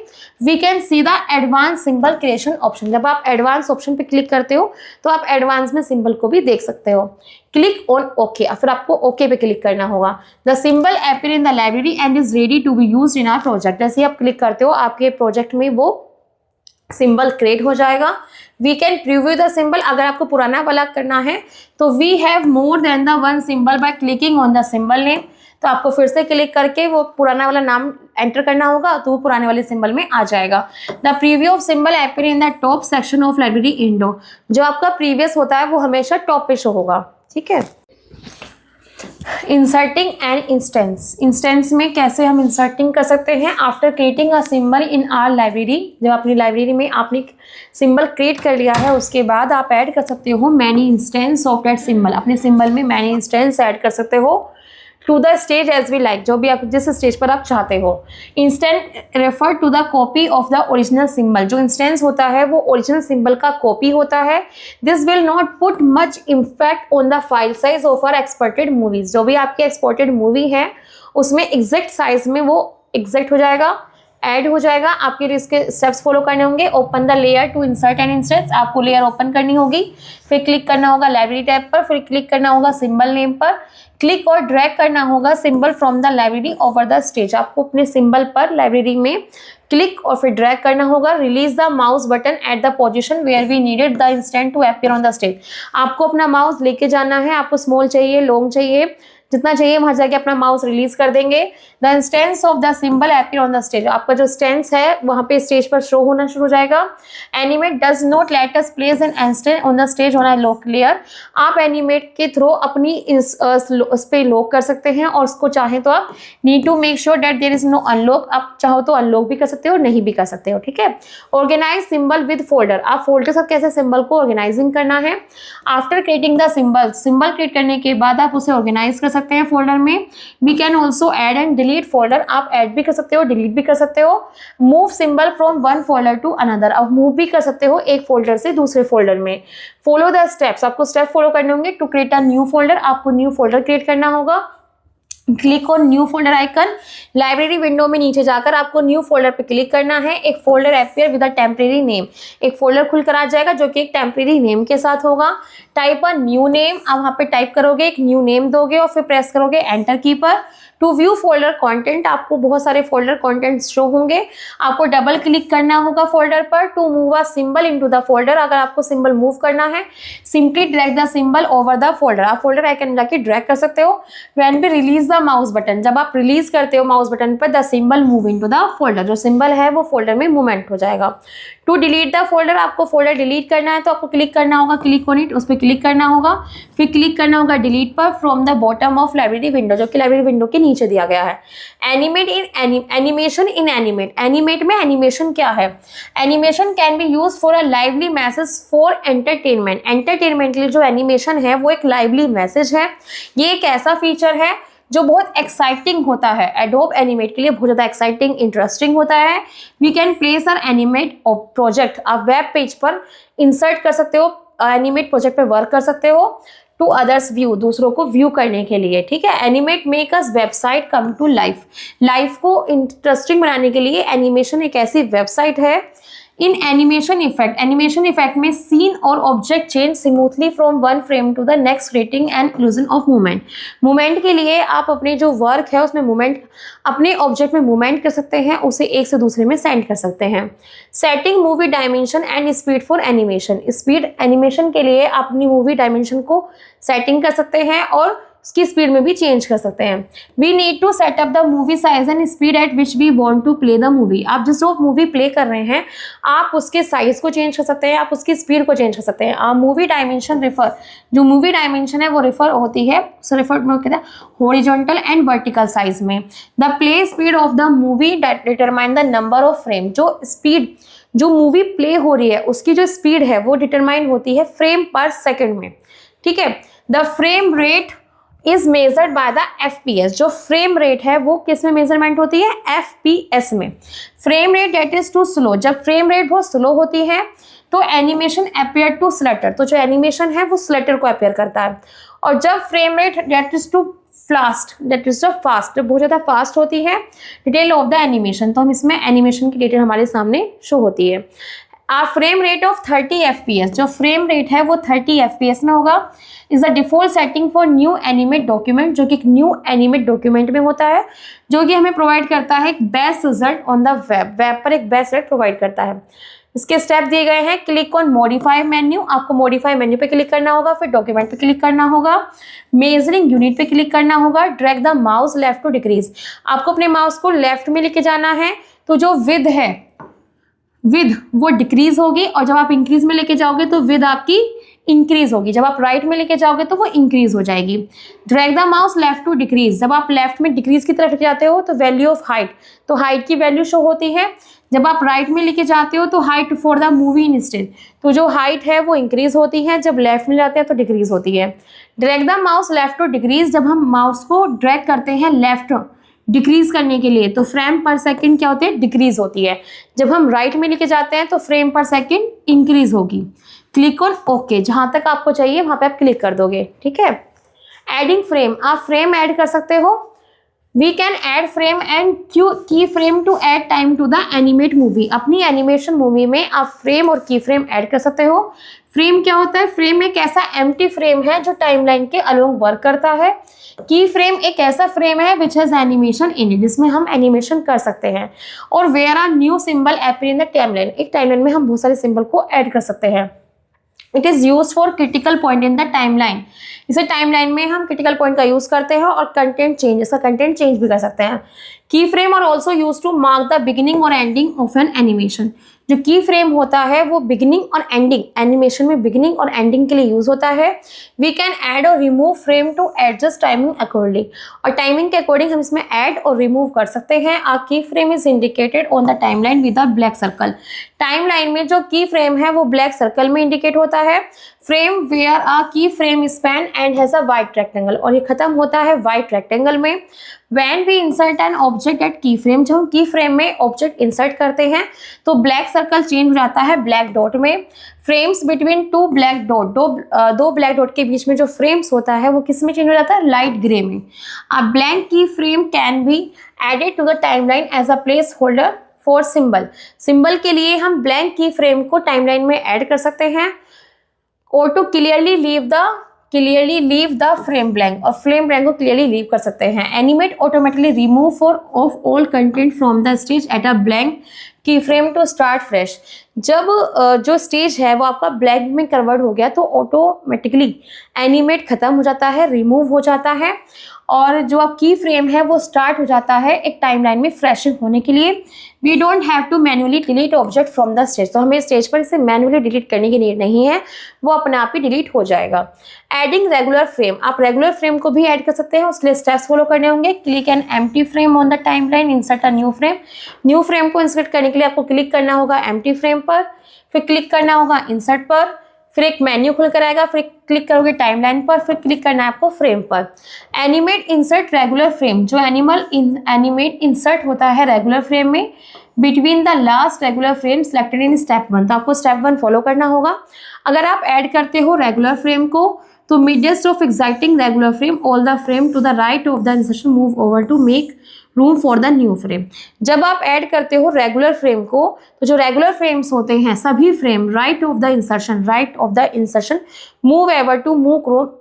we can see the advance symbol creation option. जब आप एडवांस ऑप्शन पे क्लिक करते हो तो आप एडवांस में सिंबल को भी देख सकते हो। क्लिक ऑन ओके, फिर आपको ओके पे क्लिक करना होगा। The symbol appear in the library and is ready to be used in our project, जैसे ही आप क्लिक करते हो आपके प्रोजेक्ट में वो सिंबल क्रिएट हो जाएगा। We can preview the symbol, अगर आपको पुराना वाला करना है तो we have more than the one symbol by clicking on the symbol name, तो आपको फिर से क्लिक करके वो पुराना वाला नाम एंटर करना होगा तो वो पुराने वाले सिंबल में आ जाएगा। The preview of symbol appear in the top section of library window, जो आपका प्रीवियस होता है वो हमेशा टॉप पे शो होगा। ठीक है। इंसर्टिंग एंड इंस्टेंस, इंस्टेंस में कैसे हम इंसर्टिंग कर सकते हैं? After creating a symbol in are library, जब अपनी लाइब्रेरी में आपने सिंबल क्रिएट कर लिया है उसके बाद आप ऐड कर सकते हो many instance of that symbol, अपने सिंबल में मैनी इंस्टेंस ऐड कर सकते हो। To the stage as we like, जो भी आप जिस स्टेज पर आप चाहते हो। Instant refer to the copy of the original symbol, जो इंस्टेंस होता है वो ओरिजिनल सिंबल का कॉपी होता है। This will not put much impact on the file size of our exported movies, जो भी आपकी एक्सपोर्टेड मूवी है उसमें एग्जैक्ट साइज में वो एग्जैक्ट हो जाएगा, ऐड हो जाएगा। आपके इसके स्टेप्स फॉलो करने होंगे। Open the layer to insert and instance, आपको लेयर ओपन करनी होगी, फिर क्लिक करना होगा लाइब्रेरी टैब पर, फिर क्लिक करना होगा सिंबल नेम पर, क्लिक और ड्रैग करना होगा symbol from the library over the stage, आपको अपने सिंबल पर लाइब्रेरी में क्लिक और फिर ड्रैग करना होगा। Release the mouse button at the position where we needed the instant to appear on the stage, आपको अपना माउस लेके जाना है, आपको स्मॉल चाहिए लॉन्ग चाहिए जितना चाहिए वहां जाके अपना माउस रिलीज कर देंगे। The instance of the symbol appear on the stage, आपका जो स्टेंस है वहां पे स्टेज पर शो होना शुरू हो जाएगा। Animate does not let us place an instant on the stage on a lock layer, आप एनिमेट के थ्रू अपनी उस पे लॉक कर सकते हैं और उसको चाहें तो आप need to make sure that there is no unlock, आप चाहो तो अनलॉक भी कर सकते हो नहीं भी कर सकते हो। ठीक है। ऑर्गेनाइज सिंबल विद फोल्डर, आप फोल्डर के साथ कैसे सिंबल को ऑर्गेनाइजिंग करना है? After creating the symbol, symbol create करने के बाद आप उसे ऑर्गेनाइज कर सकते हैं फोल्डर में। We can also add and delete folder, आप ऐड भी कर सकते हो डिलीट भी कर सकते हो। Move symbol from one folder to another, आप मूव भी कर सकते हो एक फोल्डर से दूसरे फोल्डर में। फॉलो द स्टेप्स, आपको स्टेप फॉलो करने होंगे। To create a new folder, आपको न्यू फोल्डर क्रिएट करना होगा। Click on new folder icon. Library window में नीचे जाकर आपको न्यू फोल्डर पे क्लिक करना है। एक folder appear with a temporary name, एक फोल्डर खुलकर आ जाएगा जो कि एक टेम्परेरी नेम के साथ होगा। टाइप अ न्यू नेम, आप वहाँ पे टाइप करोगे, एक न्यू नेम दोगे और फिर प्रेस करोगे एंटर की पर। टू व्यू फोल्डर कंटेंट, आपको बहुत सारे फोल्डर कंटेंट्स शो होंगे, आपको डबल क्लिक करना होगा फोल्डर पर। To move a symbol into the folder, अगर आपको सिंबल मूव करना है simply drag the symbol over the folder, आप फोल्डर आइकन जाके ड्रैग कर सकते हो। When we release the mouse button, जब आप रिलीज करते हो माउस बटन पर the symbol move into the folder, जो सिंबल है वो फोल्डर में मूवमेंट हो जाएगा। टू डिलीट द फोल्डर, आपको फोल्डर डिलीट करना है तो आपको क्लिक करना होगा, क्लिक ऑन इट, उस पर क्लिक करना होगा, फिर क्लिक करना होगा डिलीट पर from the bottom of library window, जो कि लाइब्रेरी विंडो के नीचे दिया गया है। एनिमेट इन एनिमेशन इन एनिमेट, एनिमेट में एनिमेशन क्या है? Animation can be use for a lively message for entertainment, entertainment के लिए जो एनिमेशन है वो एक लाइवली मैसेज है। ये एक ऐसा फीचर है जो बहुत एक्साइटिंग होता है, एडोब एनिमेट के लिए बहुत ज़्यादा एक्साइटिंग इंटरेस्टिंग होता है। We can place our Animate project, आप वेब पेज पर इंसर्ट कर सकते हो, एनिमेट प्रोजेक्ट पे वर्क कर सकते हो। टू अदर्स व्यू, दूसरों को व्यू करने के लिए, ठीक है। Animate make us website come to life, life को इंटरेस्टिंग बनाने के लिए एनिमेशन एक ऐसी वेबसाइट है। In animation effect, animation effect में सीन और object change smoothly from one frame to the next, creating and illusion of movement. Movement के लिए आप अपने जो वर्क है उसमें मूवमेंट, अपने ऑब्जेक्ट में मूवमेंट कर सकते हैं, उसे एक से दूसरे में सेंड कर सकते हैं। Setting movie dimension and speed for animation, speed animation के लिए आप अपनी मूवी डायमेंशन को सेटिंग कर सकते हैं और उसकी स्पीड में भी चेंज कर सकते हैं। We need to set up the movie size and speed at which we want to play the movie, आप जिस मूवी प्ले कर रहे हैं आप उसके साइज को चेंज कर सकते हैं, आप उसकी स्पीड को चेंज कर सकते हैं। आप मूवी डायमेंशन रिफर, जो मूवी डायमेंशन है वो रिफर होती है, रिफर कहते हैं हॉरिजॉन्टल एंड वर्टिकल साइज में। The play speed of the movie determine the number of frame, जो स्पीड जो मूवी प्ले हो रही है उसकी जो स्पीड है वो डिटरमाइन होती है फ्रेम पर सेकेंड में, ठीक है। The frame rate is measured by the FPS, जो फ्रेम रेट है वो किस में मेजरमेंट होती है? FPS में। Frame rate that is too slow, जब फ्रेम रेट बहुत स्लो होती है तो एनिमेशन अपेयर टू स्लटर, तो जो एनिमेशन है वो स्लटर को अपेयर करता है। और जब frame rate that is too fast, that is fast, बहुत ज़्यादा फास्ट होती है डिटेल ऑफ द एनिमेशन, तो हम इसमें एनिमेशन की डिटेल हमारे सामने शो होती है। आ फ्रेम रेट ऑफ 30 FPS, जो फ्रेम रेट है वो 30 FPS में होगा। Is the default setting for new animate document, जो कि एक न्यू एनिमेट डॉक्यूमेंट में होता है, जो कि हमें प्रोवाइड करता है एक best result on the web, web पर एक बेस्ट रिजल्ट प्रोवाइड करता है। इसके स्टेप दिए गए हैं। क्लिक ऑन मॉडिफाई मेन्यू, आपको मॉडिफाई मेन्यू पे क्लिक करना होगा, फिर डॉक्यूमेंट पे क्लिक करना होगा, मेजरिंग यूनिट पे क्लिक करना होगा, drag the mouse left to decrease, आपको अपने माउस को लेफ्ट में लेके जाना है तो जो विद है विद वो डिक्रीज होगी, और जब आप इंक्रीज में लेके जाओगे तो विद आपकी इंक्रीज होगी, जब आप राइट में लेके जाओगे तो वो इंक्रीज हो जाएगी। Drag the mouse left to decrease, जब आप लेफ्ट में डिक्रीज की तरफ जाते हो तो वैल्यू ऑफ हाइट, तो हाइट की वैल्यू शो होती है। जब आप राइट में लेके जाते हो तो height for the movie instead, तो जो हाइट है वो इंक्रीज होती है, जब लेफ्ट में जाते हैं तो डिक्रीज होती है। Drag the mouse left to decrease, जब हम माउस को ड्रैग करते हैं लेफ्ट डिक्रीज करने के लिए तो फ्रेम पर सेकंड क्या होती है? डिक्रीज होती है। जब हम राइट में लेके जाते हैं तो फ्रेम पर सेकंड इंक्रीज होगी। क्लिक ऑन ओके, जहां तक आपको चाहिए वहां पे आप क्लिक कर दोगे, ठीक है। एडिंग फ्रेम, आप फ्रेम ऐड कर सकते हो। We can add frame and key frame to add time to the animate movie, अपनी एनिमेशन मूवी में आप फ्रेम और की फ्रेम ऐड कर सकते हो। फ्रेम क्या होता है? फ्रेम एक ऐसा एम्प्टी फ्रेम है जो टाइमलाइन के अलोंग वर्क करता है। की फ्रेम एक ऐसा फ्रेम है which has animation in it, जिसमें हम एनिमेशन कर सकते हैं। और where are new symbol appear in the timeline, एक टाइमलाइन में हम बहुत सारे सिंबल को ऐड कर सकते हैं। It is use for critical point in the timeline, इसे टाइमलाइन में हम क्रिटिकल पॉइंट का यूज करते हैं और कंटेंट चेंज, इसका कंटेंट चेंज भी कर सकते हैं। Key frame are also use to mark the beginning और एंडिंग ऑफ एन एनिमेशन, जो की फ्रेम होता है वो बिगिनिंग और एंडिंग, एनिमेशन में बिगिनिंग और एंडिंग के लिए यूज होता है। वी कैन ऐड और remove frame to adjust timing accordingly, और टाइमिंग के अकॉर्डिंग हम इसमें ऐड और रिमूव कर सकते हैं। आ key frame is indicated on the timeline with a black circle, timeline में जो की फ्रेम है वो ब्लैक सर्कल में इंडिकेट होता है। Frame where a key frame span and has a white rectangle, और ये खत्म होता है वाइट रेक्टेंगल में। When we insert an object at key frame, जब हम की फ्रेम में ऑब्जेक्ट इंसर्ट करते हैं तो ब्लैक सर्कल चेंज हो जाता है ब्लैक डॉट में। Frames between two black dot, दो ब्लैक डॉट के बीच में जो फ्रेम्स होता है वो किस में चेंज हो जाता है, लाइट ग्रे में। A blank key frame can be added to the timeline as a placeholder for symbol. Symbol के लिए हम ब्लैंक की फ्रेम को टाइमलाइन में ऐड कर सकते हैं, और to clearly leave the frame blank, और फ्रेम ब्लैंक को क्लियरली लीव कर सकते हैं। Animate automatically remove for of all content from the stage at a blank key frame to start fresh. जब जो स्टेज है वो आपका ब्लैंक में कन्वर्ट हो गया तो ऑटोमेटिकली एनिमेट खत्म हो जाता है, रिमूव हो जाता है, और जो आप की फ्रेम है वो स्टार्ट हो जाता है एक टाइमलाइन में फ्रेशिंग होने के लिए। We don't have to manually delete object from the stage, तो हमें स्टेज पर इसे मैन्युअली डिलीट करने की नीड नहीं है, वो अपने आप ही डिलीट हो जाएगा। एडिंग रेगुलर फ्रेम, आप रेगुलर फ्रेम को भी ऐड कर सकते हैं, उसके लिए स्टेप्स फॉलो करने होंगे। Click an empty frame on the timeline, insert a new frame. New frame को इंसर्ट करने के लिए आपको क्लिक करना होगा एम्प्टी फ्रेम पर, फिर क्लिक करना होगा इंसर्ट पर, फिर एक मेन्यू खुल कर आएगा, फिर क्लिक करोगे टाइमलाइन पर, फिर क्लिक करना है आपको फ्रेम पर। एनिमेट इंसर्ट रेगुलर फ्रेम, जो एनिमेट इंसर्ट होता है रेगुलर फ्रेम में between the last regular frame selected in step 1, तो आपको स्टेप 1 फॉलो करना होगा। अगर आप ऐड करते हो रेगुलर फ्रेम को to midst of existing regular frame all the frame to the right of the insertion move over to make room for the new frame. जब आप ऐड करते हो रेगुलर फ्रेम को तो जो रेगुलर फ्रेम्स होते हैं सभी frame right of the insertion move over to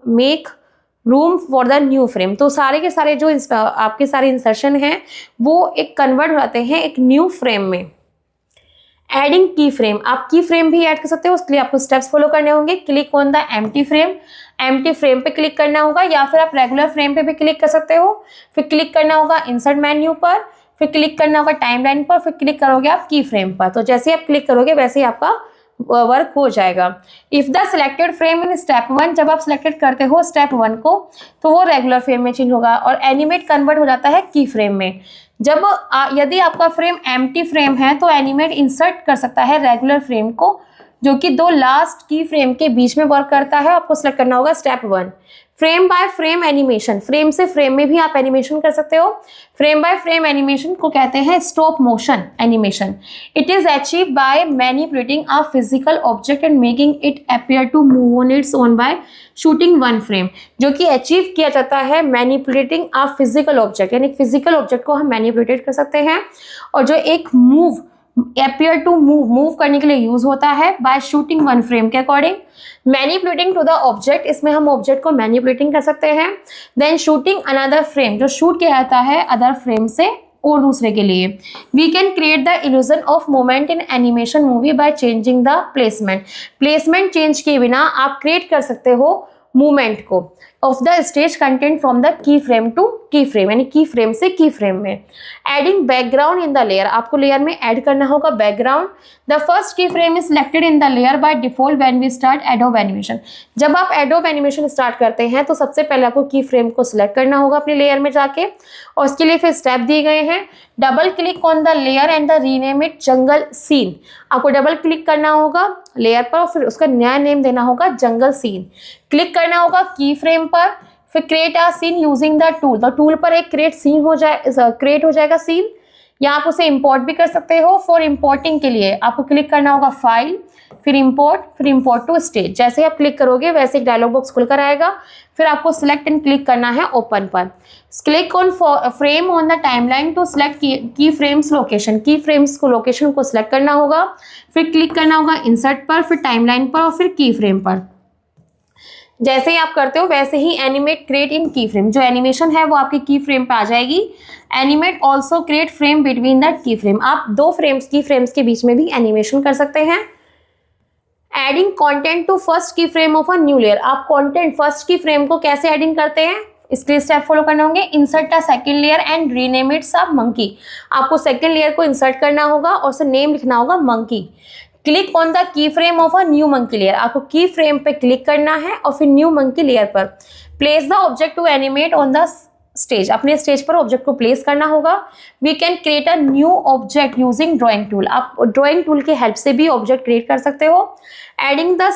make room for the new frame, तो सारे के सारे जो आपके सारे इंसर्शन हैं वो एक कन्वर्ट हो जाते हैं एक न्यू फ्रेम में। एडिंग की फ्रेम, आप की फ्रेम भी ऐड कर सकते हो, उसके लिए आपको स्टेप्स फॉलो करने होंगे। Click on the empty frame पे क्लिक करना होगा, या फिर आप रेगुलर फ्रेम पे भी क्लिक कर सकते हो। फिर क्लिक करना होगा इंसर्ट मेन्यू पर, फिर क्लिक करना होगा टाइमलाइन पर, फिर क्लिक करोगे आप की फ्रेम पर। तो जैसे आप क्लिक करोगे वैसे ही आपका वर्क हो जाएगा। If the selected frame in step 1, जब आप सिलेक्टेड करते हो स्टेप 1 को तो वो रेगुलर फ्रेम में चेंज होगा और एनिमेट कन्वर्ट हो जाता है की फ्रेम में। जब यदि आपका फ्रेम एम्प्टी फ्रेम है तो एनिमेट इंसर्ट कर सकता है रेगुलर फ्रेम को, जो कि दो लास्ट की फ्रेम के बीच में वर्क करता है। आपको सिलेक्ट करना होगा step 1। Frame by frame animation, frame से फ्रेम में भी आप एनिमेशन कर सकते हो। फ्रेम बाय फ्रेम एनिमेशन को कहते हैं stop motion animation. It is achieve by manipulating a physical object and making it appear to move on its own by shooting one frame, जो कि अचीव किया जाता है मैनिपुलेटिंग अ फिजिकल ऑब्जेक्ट, यानी physical object को हम manipulate कर सकते हैं, और जो एक मूव appear to मूव करने के लिए यूज होता है बाय शूटिंग वन फ्रेम के according. Manipulating to the object, इसमें हम ऑब्जेक्ट को मैनिपुलेटिंग कर सकते हैं। देन शूटिंग अनदर फ्रेम, जो शूट किया जाता है अदर फ्रेम से और दूसरे के लिए। We can create the illusion of moment in animation movie by changing the placement change किए बिना आप क्रिएट कर सकते हो मूवमेंट को of the stage content from the key frame to key frame, यानी की फ्रेम से की फ्रेम में। Adding background in the layer, आपको लेयर में ऐड करना होगा background. The first key frame is selected in the layer by default when we start Adobe एनिमेशन। जब आप एडोब एनिमेशन स्टार्ट करते हैं तो सबसे पहले आपको की फ्रेम को सिलेक्ट करना होगा अपने लेयर में जाके, और उसके लिए फिर स्टेप दिए गए हैं। Double click on the layer and the rename it jungle scene, आपको डबल क्लिक करना होगा लेयर पर और फिर उसका नया नेम देना होगा जंगल सीन। क्लिक करना होगा की फ्रेम पर, फिर create a scene using the tool पर एक क्रिएट हो जाएगा सीन, या आप उसे इंपोर्ट भी कर सकते हो। फॉर इंपोर्टिंग के लिए आपको क्लिक करना होगा फाइल, फिर इंपोर्ट टू स्टेज। जैसे आप क्लिक करोगे वैसे एक डायलॉग बॉक्स खुलकर आएगा, फिर आपको सिलेक्ट एंड क्लिक करना है ओपन पर। Click on frame on the timeline to select key frames location, key frames को लोकेशन को सिलेक्ट करना होगा, फिर क्लिक करना होगा इंसर्ट पर, फिर टाइमलाइन पर और फिर की फ्रेम पर। जैसे ही आप करते हो वैसे ही एनिमेट क्रिएट इन की फ्रेम, जो एनिमेशन है वो आपकी की फ्रेम पे आ जाएगी। Animate also create frame between the key frame, आप दो की फ्रेम्स के बीच में भी एनिमेशन कर सकते हैं। Adding content to first key frame of a new layer, आप कंटेंट फर्स्ट की फ्रेम को कैसे एडिंग करते हैं इसके स्टेप फॉलो करने होंगे। Insert a second layer and rename it sub monkey, आपको सेकंड लेयर को इंसर्ट करना होगा और उसे नेम लिखना होगा monkey. Click on the key frame of a new monkey layer, आपको की फ्रेम पे क्लिक करना है और फिर न्यू मंकी लेयर पर। Place the object to animate on the stage, अपने स्टेज पर ऑब्जेक्ट को प्लेस करना होगा। We can create a new object using drawing tool, आप ड्राइंग टूल की हेल्प से भी ऑब्जेक्ट क्रिएट कर सकते हो। Adding the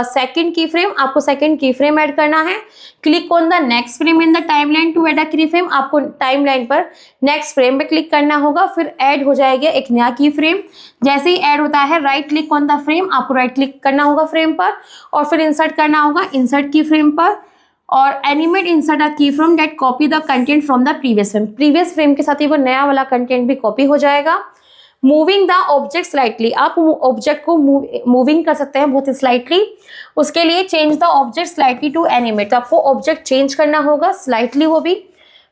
second key frame, आपको सेकंड की फ्रेम ऐड करना है। Click on the next frame in the timeline to add a key frame, आपको टाइमलाइन पर नेक्स्ट फ्रेम पे क्लिक करना होगा, फिर ऐड हो जाएगा एक नया की फ्रेम। जैसे ही ऐड होता है right click on the frame, आपको राइट क्लिक करना होगा फ्रेम पर और फिर इंसर्ट करना होगा इंसर्ट की फ्रेम पर, और animate insert a key frame that copy the content from the previous frame, previous frame के साथ ही वो नया वाला कंटेंट भी कॉपी हो जाएगा। मूविंग द ऑब्जेक्ट स्लाइटली, आप ऑब्जेक्ट को मूविंग कर सकते हैं बहुत स्लाइटली, उसके लिए change the object slightly to animate, तो आपको ऑब्जेक्ट चेंज करना होगा स्लाइटली वो भी।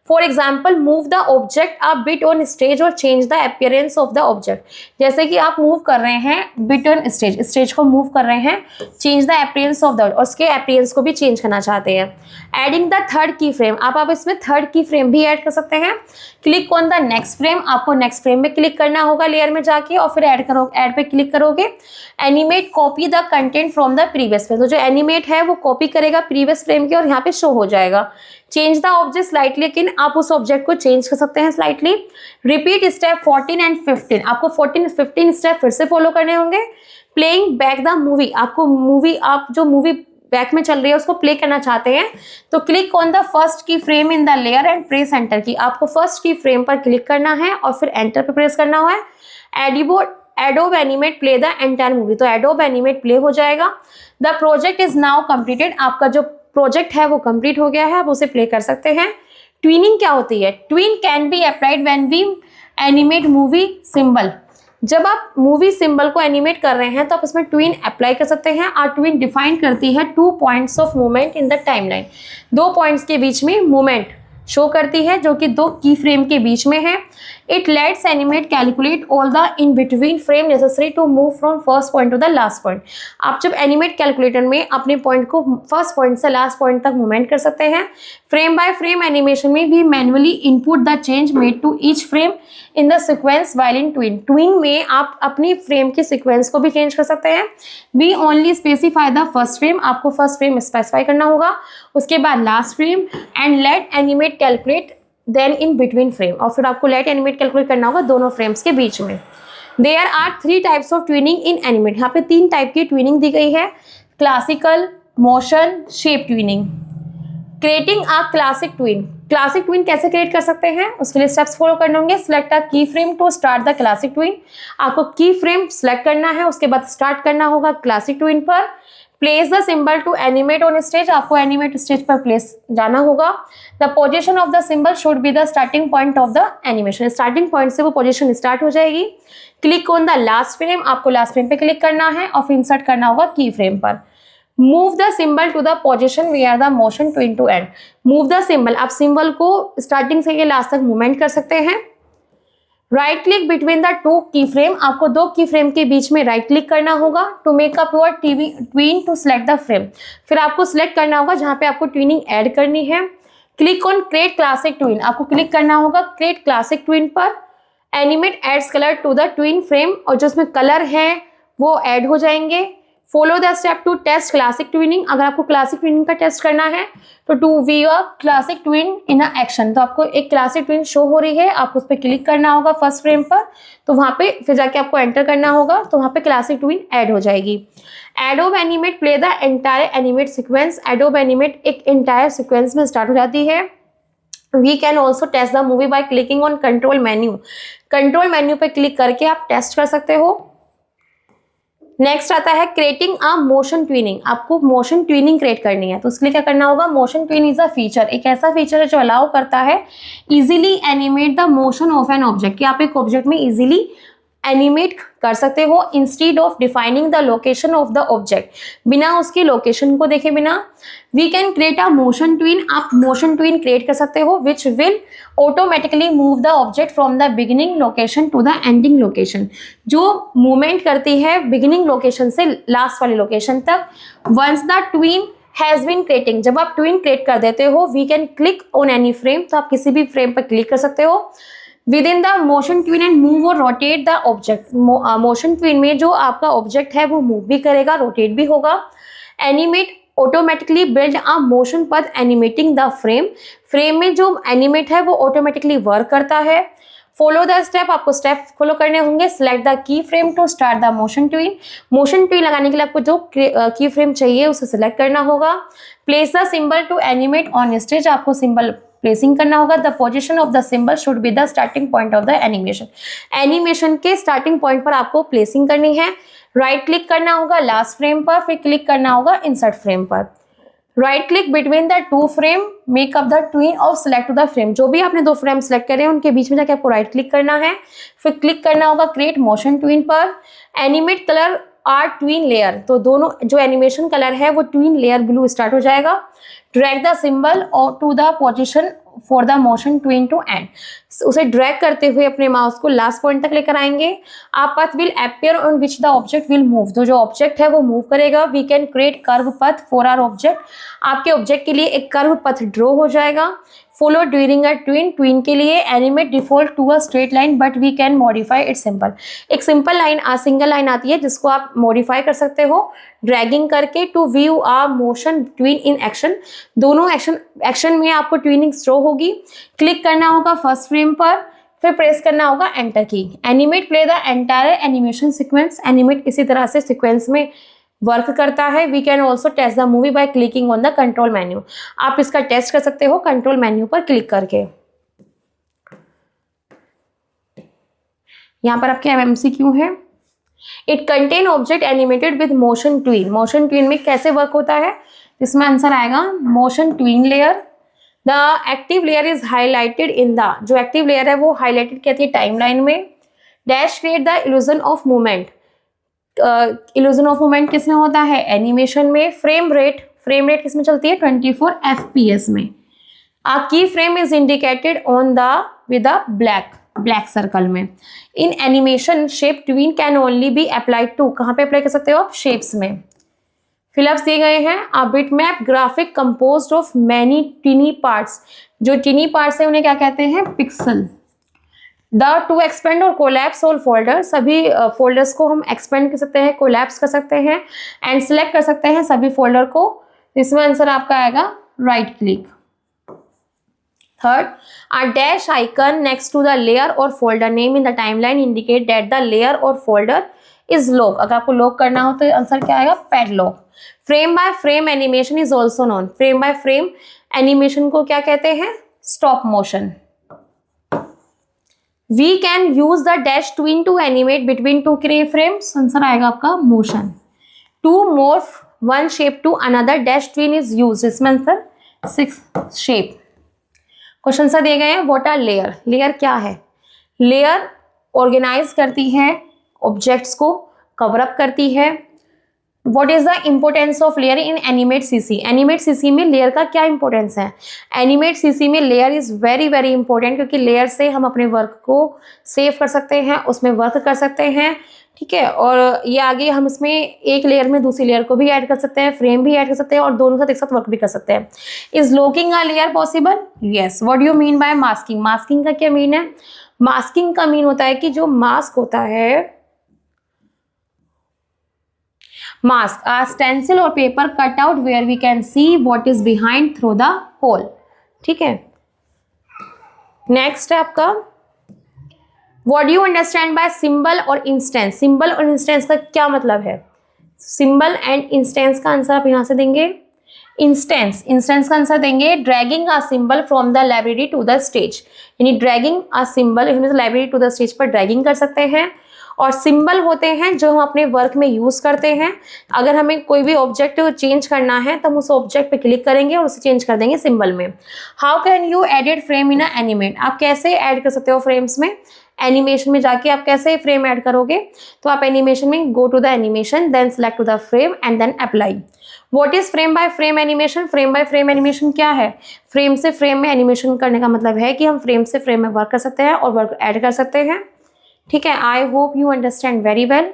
For example move the object a bit on stage or change the appearance of the object, जैसे कि आप मूव कर रहे हैं बिट ऑन स्टेज, स्टेज को मूव कर रहे हैं, change the appearance of the, और उसके अपीयरेंस को भी चेंज करना चाहते हैं। एडिंग द थर्ड की फ्रेम, आप इसमें थर्ड की फ्रेम भी ऐड कर सकते हैं। Click on the next frame, आपको नेक्स्ट फ्रेम में क्लिक करना होगा लेयर में जाके और फिर ऐड पे क्लिक करोगे। Animate copy the content from the previous frame, तो जो एनिमेट है वो कॉपी करेगा प्रीवियस फ्रेम के और यहाँ पे शो हो जाएगा। चेंज द ऑब्जेक्ट स्लाइटली, लेकिन आप उस ऑब्जेक्ट को चेंज कर सकते हैं स्लाइटली। रिपीट स्टेप 14 एंड 15, आपको 14-15 स्टेप फिर से फॉलो करने होंगे। प्लेइंग बैक द मूवी, आपको आप जो मूवी बैक में चल रही है उसको प्ले करना चाहते हैं तो click on the first key frame in the layer and press enter की, आपको फर्स्ट की फ्रेम पर क्लिक करना है और फिर एंटर पे प्रेस करना है। Adobe Animate play the entire movie, तो एडोब एनिमेट प्ले हो जाएगा। The project is now completed, आपका जो प्रोजेक्ट है वो कंप्लीट हो गया है, आप उसे प्ले कर सकते हैं। ट्विनिंग क्या होती है? Tween can be applied when we animate movie symbol, जब आप मूवी सिंबल को एनिमेट कर रहे हैं तो आप इसमें ट्विन अप्लाई कर सकते हैं। और ट्विन डिफाइन करती है 2 points of movement in the timeline, 2 points के बीच में मूवमेंट शो करती है जो कि 2 की फ्रेम के बीच में है। It lets Animate calculate all the in between frame necessary to move from first point to the last point, आप जब एनिमेट कैलकुलेटर में अपने पॉइंट को फर्स्ट पॉइंट से लास्ट पॉइंट तक मूवमेंट कर सकते हैं। फ्रेम बाय फ्रेम एनिमेशन में भी manually input the change made to each frame in the sequence while in tween, tween में आप अपनी फ्रेम की सिक्वेंस को भी चेंज कर सकते हैं। We only specify the first frame, आपको फर्स्ट फ्रेम स्पेसिफाई करना होगा, उसके बाद last frame and let Animate calculate then in between frame, और फिर आपको लेट एनिमेट कैलकुलेट करना होगा दोनों फ्रेम्स के बीच में। There are 3 types of tweening in Animate, यहाँ पे 3 टाइप की ट्विनिंग दी गई है, classical, motion, shape tweening. Creating a classic tween, classic tween कैसे क्रिएट कर सकते हैं उसके लिए स्टेप्स फॉलो करने होंगे। Select a key frame to start the classic tween, आपको की फ्रेम सेलेक्ट करना है, उसके बाद स्टार्ट करना होगा क्लासिक ट्विन पर। Place the symbol to animate on stage, आपको एनिमेट स्टेज पर प्लेस जाना होगा। The position of the symbol should be the starting point of the animation, starting point से वो पोजीशन स्टार्ट हो जाएगी। Click on the last frame, आपको last frame पे क्लिक करना है और फिर इंसर्ट करना होगा की फ्रेम पर। Move the symbol to the position where the motion tween to end, move the symbol, आप सिंबल को स्टार्टिंग से लास्ट तक मूवमेंट कर सकते हैं। राइट क्लिक बिटवीन द 2 की फ्रेम, आपको 2 की फ्रेम के बीच में राइट क्लिक करना होगा to make up your tween to select the frame, फिर आपको सिलेक्ट करना होगा जहां पे आपको ट्विनिंग ऐड करनी है। Click on create classic tween, आपको क्लिक करना होगा क्रिएट क्लासिक ट्विन पर। Animate adds colour to the tween frame, और जो उसमें कलर है वो ऐड हो जाएंगे। Follow the step to test classic tweening, अगर आपको क्लासिक ट्विनिंग का टेस्ट करना है तो to view a classic tween in a action, तो आपको एक क्लासिक ट्विन शो हो रही है, आपको उस पर क्लिक करना होगा फर्स्ट फ्रेम पर, तो वहां पे फिर जाके आपको एंटर करना होगा, तो वहां पे क्लासिक ट्विन ऐड हो जाएगी। Adobe Animate play the entire animate sequence, Adobe Animate एक एंटायर सीक्वेंस में स्टार्ट हो जाती है। We can also test the movie by clicking on control menu, control menu पे क्लिक करके आप टेस्ट कर सकते हो। नेक्स्ट आता है क्रिएटिंग अ मोशन ट्विनिंग, आपको मोशन ट्विनिंग क्रिएट करनी है तो उसके लिए क्या करना होगा। Motion tween is a feature, एक ऐसा फीचर है जो अलाउ करता है easily animate the motion of an object, कि आप एक ऑब्जेक्ट में इजीली एनिमेट कर सकते हो instead of defining the location of the object, बिना उसकी लोकेशन को देखे बिना। We can create a motion tween, आप मोशन ट्विन क्रिएट कर सकते हो which will automatically move the object from the beginning location to the ending location, जो मूवमेंट करती है बिगिनिंग लोकेशन से लास्ट वाली लोकेशन तक। Once the tween has been creating, जब आप ट्विन क्रिएट कर देते हो we can click on any frame, तो आप किसी भी फ्रेम पर क्लिक कर सकते हो within the motion tween and move or rotate the object. Motion tween में जो आपका ऑब्जेक्ट है वो मूव भी करेगा, रोटेट भी होगा। Animate automatically build a motion path animating the frame, frame में जो एनिमेट है वो ऑटोमेटिकली वर्क करता है। फॉलो द स्टेप, आपको स्टेप फॉलो करने होंगे। Select the key frame to start the motion tween, motion tween लगाने के लिए आपको जो की फ्रेम चाहिए उसे सिलेक्ट करना होगा। Place the symbol to animate on stage, आपको सिंबल प्लेसिंग करना होगा। The position of the symbol should be the starting point of the animation, animation के स्टार्टिंग पॉइंट पर आपको प्लेसिंग करनी है। राइट क्लिक करना होगा लास्ट फ्रेम पर, फिर क्लिक करना होगा इंसर्ट फ्रेम पर। Right click between the two frame, make up the twin और सिलेक्ट द फ्रेम, जो भी आपने दो फ्रेम सिलेक्ट करे हैं उनके बीच में जाके आपको राइट क्लिक करना है। फिर क्लिक करना होगा क्रिएट मोशन ट्विन पर। Animate colour are tween layer, तो दोनों जो एनिमेशन कलर है वो ट्विन लेयर ब्लू स्टार्ट हो जाएगा। ड्रैग द सिंबल और to the position for the motion tween to end, उसे ड्रैग करते हुए अपने माउस को लास्ट पॉइंट तक लेकर आएंगे। A path will appear on which the object will move, तो जो ऑब्जेक्ट है वो मूव करेगा। We can create curve path for our object, आपके ऑब्जेक्ट के लिए एक कर्व पथ ड्रॉ हो जाएगा। Follow during a tween, tween के लिए animate default to a straight line but we can modify it simple, एक सिंपल लाइन सिंगल लाइन आती है जिसको आप मॉडिफाई कर सकते हो ड्रैगिंग करके। To view a motion tween in action, दोनों एक्शन में आपको ट्विनिंग शो होगी। क्लिक करना होगा फर्स्ट फ्रेम पर, फिर प्रेस करना होगा enter key. Animate play the entire animation sequence, animate इसी तरह से सीक्वेंस में वर्क करता है। We can also test the movie by clicking on the control menu, आप इसका टेस्ट कर सकते हो कंट्रोल मेन्यू पर क्लिक करके। यहाँ पर आपके MCQ है। It contain object animated with motion tween, motion tween में कैसे वर्क होता है, इसमें आंसर आएगा motion twin layer. The active layer is highlighted in the, जो एक्टिव लेयर है वो हाईलाइटेड कहती है टाइमलाइन में। Dash create the illusion of movement, illusion of movement किसमें होता है, एनिमेशन में। फ्रेम रेट किसमें चलती है, 24 FPS में। A key frame is indicated on the with a black circle में। In animation shape tween can only be applied to, कहाँ पे अप्लाई कर सकते हो आप, शेप्स में। फिलअप्स दिए गए हैं। A bit map graphic composed of many टिनी parts, जो टिनी पार्ट्स है उन्हें क्या कहते हैं, पिक्सल। द टू एक्सपेंड और कोलैप्स ऑल फोल्डर, सभी फोल्डर्स को हम एक्सपेंड कर सकते हैं, कोलैप्स कर सकते हैं एंड सिलेक्ट कर सकते हैं सभी फोल्डर को। इसमें आंसर आपका आएगा right click. Third, a dash icon next to the layer और folder name in the timeline indicate that the layer और फोल्डर इज लॉक, अगर आपको लॉक करना हो तो आंसर क्या आएगा, padlock. Frame by frame animation is also known, frame by frame animation को क्या कहते हैं, stop motion. We can use the dash twin to animate between two frames, answer आएगा आपका motion. To morph one shape to another dash twin is used, इसमें answer 6 shape। Question सा दिए गए हैं। व्हाट आर लेयर, लेयर क्या है, layer organise करती है ऑब्जेक्ट्स को, कवर अप करती है। What is the importance of layer in Animate CC? Animate CC में लेयर का क्या इंपॉर्टेंस है, Animate CC में layer is very very important, क्योंकि लेयर से हम अपने वर्क को सेव कर सकते हैं, उसमें वर्क कर सकते हैं, ठीक है। और ये आगे हम इसमें एक लेयर में दूसरी लेयर को भी ऐड कर सकते हैं, फ्रेम भी ऐड कर सकते हैं और दोनों साथ एक साथ वर्क भी कर सकते हैं। Is locking a layer possible, yes. What do you mean by masking, masking का क्या मीन है, मास्किंग का मीन होता है कि जो मास्क होता है, mask a stencil or paper cut out where we can see what is behind through the hole, ठीक है। नेक्स्ट है आपका what do you understand by symbol और instance, symbol और instance का क्या मतलब है, symbol and instance का आंसर आप यहां से देंगे। इंस्टेंस का आंसर देंगे dragging a symbol from the library to the stage, यानी ड्रैगिंग अ सिंबल, इसमें लाइब्रेरी टू द स्टेज पर ड्रैगिंग कर सकते हैं। और सिंबल होते हैं जो हम अपने वर्क में यूज करते हैं, अगर हमें कोई भी ऑब्जेक्ट चेंज करना है तो हम उस ऑब्जेक्ट पे क्लिक करेंगे और उसे चेंज कर देंगे सिंबल में। How can you edit frame in animate, आप कैसे ऐड कर सकते हो फ्रेम्स में, एनिमेशन में जाके आप कैसे फ्रेम ऐड करोगे, तो आप एनिमेशन में go to the animation, then select to the frame and then apply. What is frame by frame animation, frame by frame animation क्या है, फ्रेम से फ्रेम में एनिमेशन करने का मतलब है कि हम फ्रेम से फ्रेम में वर्क कर सकते हैं और वर्क ऐड कर सकते हैं, ठीक है। I hope you understand very well.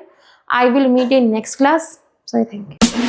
I will meet in next class, so I thank you.